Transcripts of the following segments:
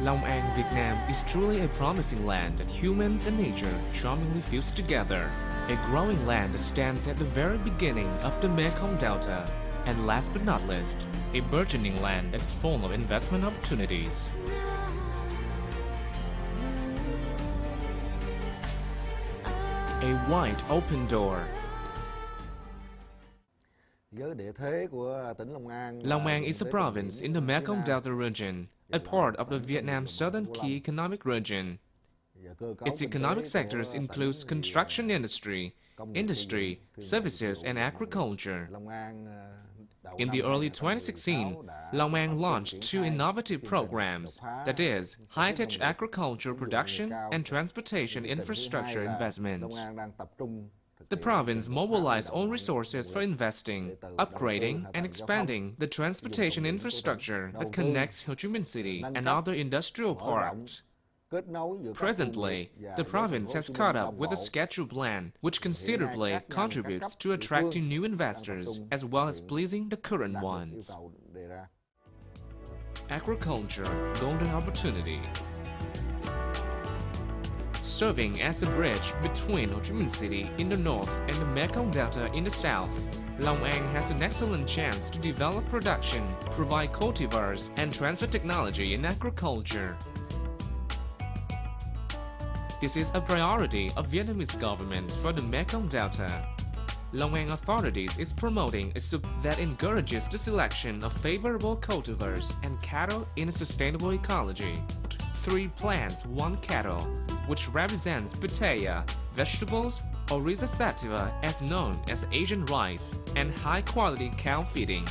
Long An, Vietnam is truly a promising land that humans and nature charmingly fuse together. A growing land that stands at the very beginning of the Mekong Delta. And last but not least, a burgeoning land that's full of investment opportunities. A wide open door. Long An is a province in the Mekong Delta region, a part of the Vietnam's southern key economic region. Its economic sectors include construction industry, services, and agriculture. In the early 2016, Long An launched two innovative programs, that is, high-tech agriculture production and transportation infrastructure investments. The province mobilized all resources for investing, upgrading, and expanding the transportation infrastructure that connects Ho Chi Minh City and other industrial parks. Presently, the province has caught up with a scheduled plan which considerably contributes to attracting new investors as well as pleasing the current ones. Agriculture Golden Opportunity. Serving as a bridge between Ho Chi Minh City in the north and the Mekong Delta in the south, Long An has an excellent chance to develop production, provide cultivars, and transfer technology in agriculture. This is a priority of Vietnamese government for the Mekong Delta. Long An authorities is promoting a soup that encourages the selection of favorable cultivars and cattle in a sustainable ecology. 3 plants, 1 cattle, which represents pitaya, vegetables, or Rhiza sativa as known as Asian rice, and high-quality cow feeding.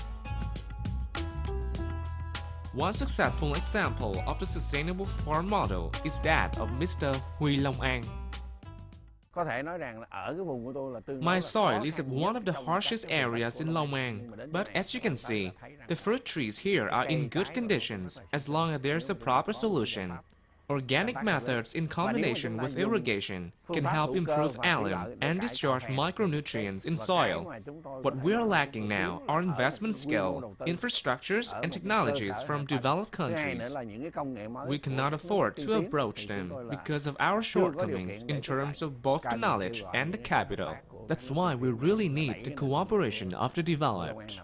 One successful example of the sustainable farm model is that of Mr. Huy Long An. My soil is at one of the harshest areas in Long An, but as you can see, the fruit trees here are in good conditions as long as there's a proper solution. Organic methods in combination with irrigation can help improve alum and discharge micronutrients in soil. What we are lacking now are investment skill, infrastructures, and technologies from developed countries. We cannot afford to approach them because of our shortcomings in terms of both the knowledge and the capital. That's why we really need the cooperation of the developed.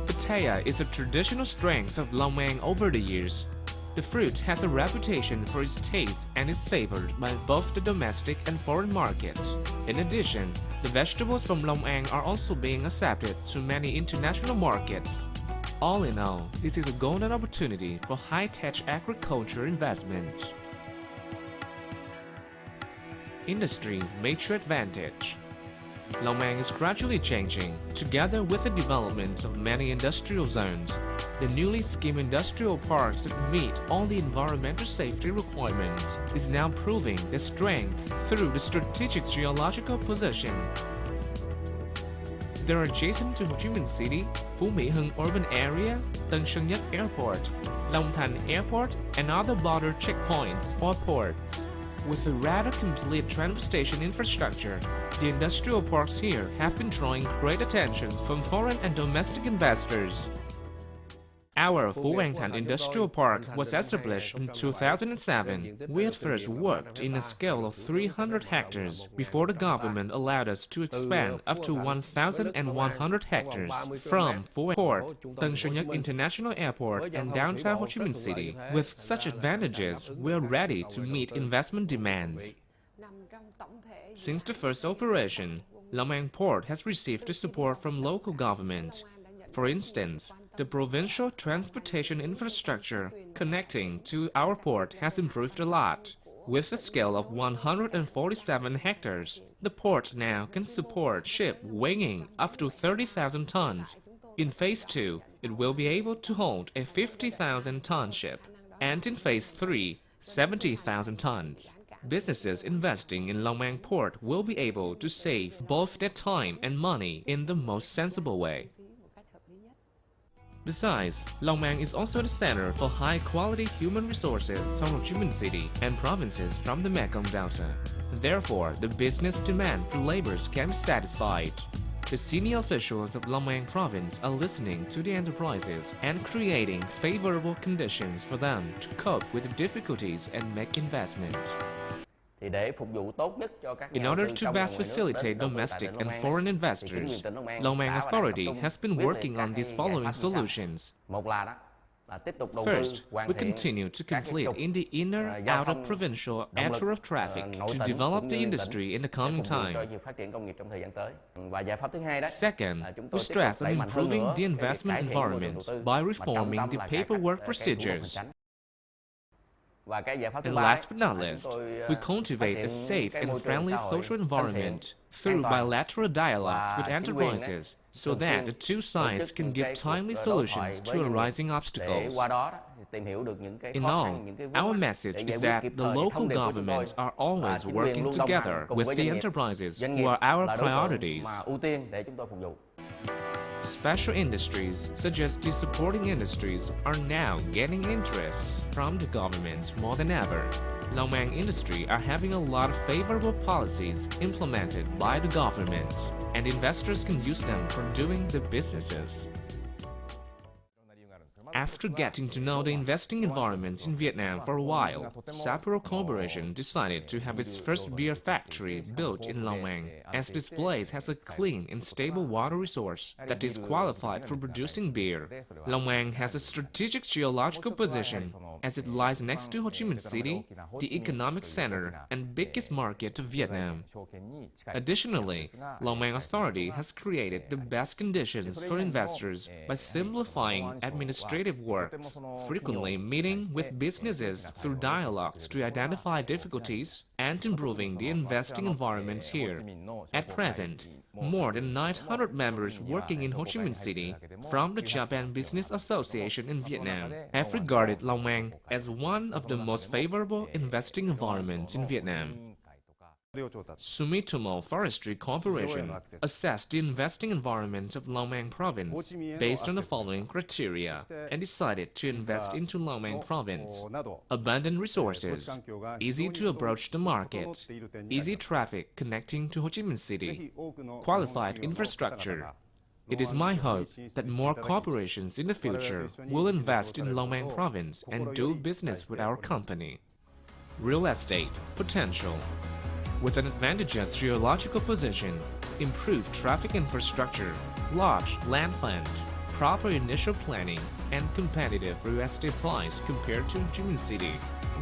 Pitaya is a traditional strength of Long An over the years. The fruit has a reputation for its taste and is favored by both the domestic and foreign markets. In addition, the vegetables from Long An are also being accepted to many international markets. All in all, this is a golden opportunity for high-tech agriculture investment. Industry Major Advantage. Long An is gradually changing, together with the development of many industrial zones. The newly schemed industrial parks that meet all the environmental safety requirements is now proving their strengths through the strategic geological position. They're adjacent to Ho Chi Minh City, Phú Mỹ Hưng Urban Area, Tân Sơn Nhất Airport, Long Thành Airport, and other border checkpoints or ports. With a rather complete transportation infrastructure, the industrial parks here have been drawing great attention from foreign and domestic investors. Our Phu An Thanh Industrial Park was established in 2007. We at first worked in a scale of 300 hectares before the government allowed us to expand up to 1,100 hectares from Phu An Port, Tân Sơn Nhất International Airport, and downtown Ho Chi Minh City. With such advantages, we are ready to meet investment demands. Since the first operation, Long An Port has received the support from local government. For instance, the provincial transportation infrastructure connecting to our port has improved a lot. With a scale of 147 hectares, the port now can support ship weighing up to 30,000 tons. In Phase 2, it will be able to hold a 50,000-ton ship, and in Phase 3, 70,000 tons. Businesses investing in Long An Port will be able to save both their time and money in the most sensible way. Besides, Long An is also the center for high-quality human resources from Ho Chi Minh City and provinces from the Mekong Delta. Therefore, the business demand for laborers can be satisfied. The senior officials of Long An Province are listening to the enterprises and creating favorable conditions for them to cope with the difficulties and make investments. In order to best facilitate domestic and foreign investors, Long An Authority has been working on these following solutions. First, we continue to complete in the inner, outer provincial artery of traffic to develop the industry in the coming time. Second, we stress on improving the investment environment by reforming the paperwork procedures. And last but not least, we cultivate a safe and friendly social environment through bilateral dialogues with enterprises so that the two sides can give timely solutions to arising obstacles. In all, our message is that the local governments are always working together with the enterprises who are our priorities. Special industries, such as the supporting industries, are now gaining interest from the government more than ever. Long An industry are having a lot of favorable policies implemented by the government, and investors can use them for doing the businesses. After getting to know the investing environment in Vietnam for a while, Sapporo Corporation decided to have its first beer factory built in Long An, as this place has a clean and stable water resource that is qualified for producing beer. Long An has a strategic geological position, as it lies next to Ho Chi Minh City, the economic center and biggest market of Vietnam. Additionally, Long An Authority has created the best conditions for investors by simplifying administrative works, frequently meeting with businesses through dialogues to identify difficulties and improving the investing environment here. At present, more than 900 members working in Ho Chi Minh City from the Japan Business Association in Vietnam have regarded Long An as one of the most favorable investing environments in Vietnam. Sumitomo Forestry Corporation assessed the investing environment of Long An Province based on the following criteria and decided to invest into Long An Province: abundant resources, easy to approach the market, easy traffic connecting to Ho Chi Minh City, qualified infrastructure. It is my hope that more corporations in the future will invest in Long An Province and do business with our company. Real estate potential. With an advantageous geological position, improved traffic infrastructure, large land fund, proper initial planning, and competitive real estate price compared to Ho Chi Minh City,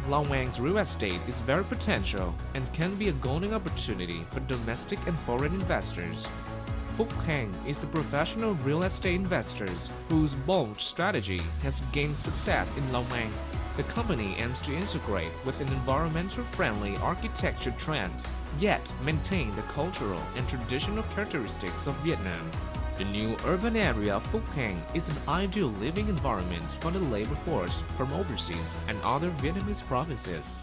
Long An's real estate is very potential and can be a golden opportunity for domestic and foreign investors. Phúc Khang is a professional real estate investor whose bold strategy has gained success in Long An. The company aims to integrate with an environmentally friendly architecture trend, yet maintain the cultural and traditional characteristics of Vietnam. The new urban area of Phúc Khang is an ideal living environment for the labor force from overseas and other Vietnamese provinces.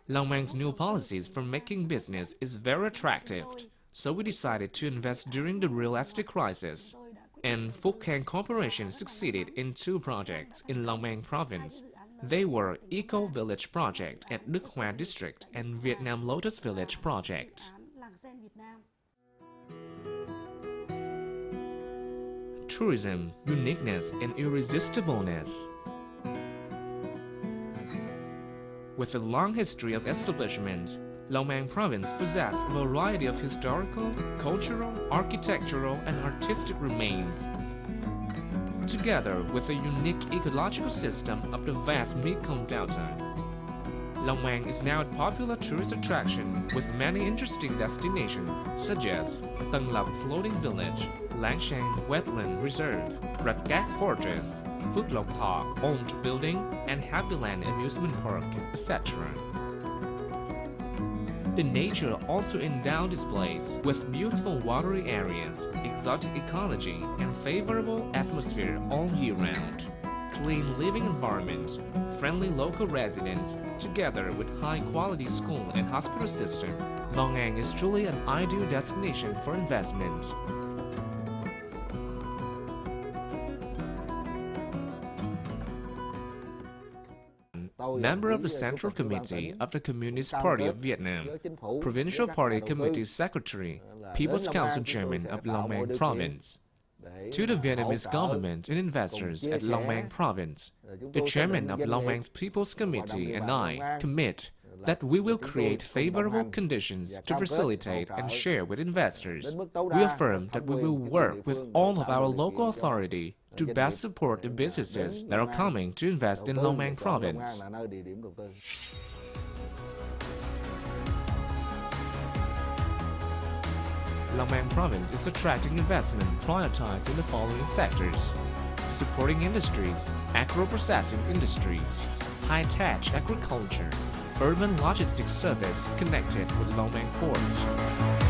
Long An's new policies for making business is very attractive, so we decided to invest during the real estate crisis. And Phúc Khang Corporation succeeded in two projects in Long An Province. They were Eco Village Project at Đức Hòa District and Vietnam Lotus Village Project. Tourism, uniqueness and irresistibleness. With a long history of establishment, Long An Province possesses a variety of historical, cultural, architectural, and artistic remains, together with a unique ecological system of the vast Mekong Delta. Long An is now a popular tourist attraction with many interesting destinations such as Tân Lập Floating Village, Lang Chang Wetland Reserve, Rat Cat Fortress, Phước Lộc Thọ Owned Building, and Happy Land Amusement Park, etc. The nature also endowed this place with beautiful watery areas, exotic ecology, and favorable atmosphere all year round. Clean living environment, friendly local residents, together with high-quality school and hospital system, Long An is truly an ideal destination for investment. member of the Central Committee of the Communist Party of Vietnam, Provincial Party Committee Secretary, People's Council Chairman of Long An Province. To the Vietnamese government and investors at Long An Province, the Chairman of Long An's People's Committee and I commit that we will create favorable conditions to facilitate and share with investors. We affirm that we will work with all of our local authority to best support the businesses that are coming to invest in Long An Province. Long An Province is attracting investment prioritized in the following sectors: supporting industries, agro-processing industries, high-tech agriculture, urban logistics service connected with Long An Port.